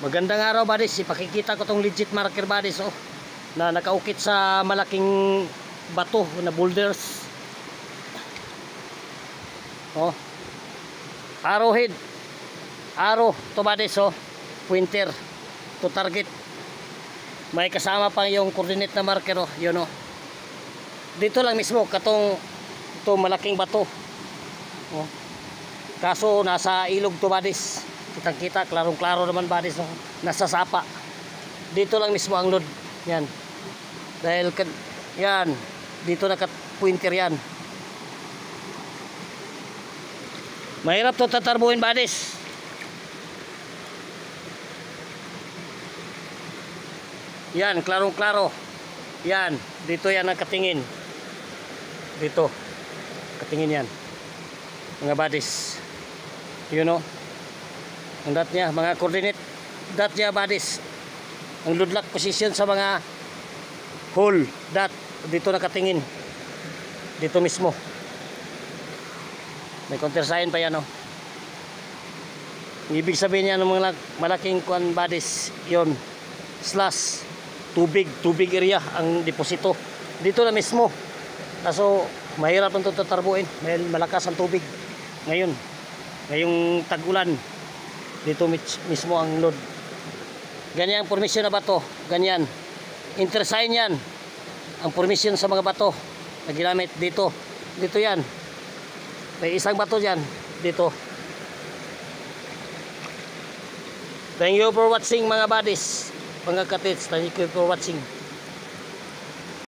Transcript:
Magandang araw buddies, ipakikita ko tong legit marker buddies na nakaukit sa malaking bato na boulders. Arrowhead. Arrow to buddies, pointer to target. May kasama pa yung coordinate na marker, yun Dito lang mismo katong to malaking bato. Kaso nasa ilog to buddies. Kitang-kita, klarong-klaro naman buddies, nasa sapa. Dito lang mismo ang load. Yan. Dahil yan, dito naka-pointer yan. Mahirap to tatarbuhin buddies. Yan, klarong-klaro. Yan, dito yan nakatingin. Dito. Katingin yan. Mga buddies. You know. Ang dot niya, mga coordinate dot niya buddies. Ang load lock position sa mga hole dot dito nakatingin. Dito mismo. May counter sign pa yan Ibig sabihin niya ng mga malaking kuan buddies, yon slash tubig area ang deposito. Dito na mismo. Kaso mahirap nito tatarbuin dahil malakas ang tubig. Ngayong tag-ulan. Dito mismo ang load. Ganyan ang formation na bato. Ganyan. Intersign yan. Ang formation sa mga bato na ginamit dito. Dito yan. May isang bato dyan. Dito. Thank you for watching mga buddies. Mga katits. Thank you for watching.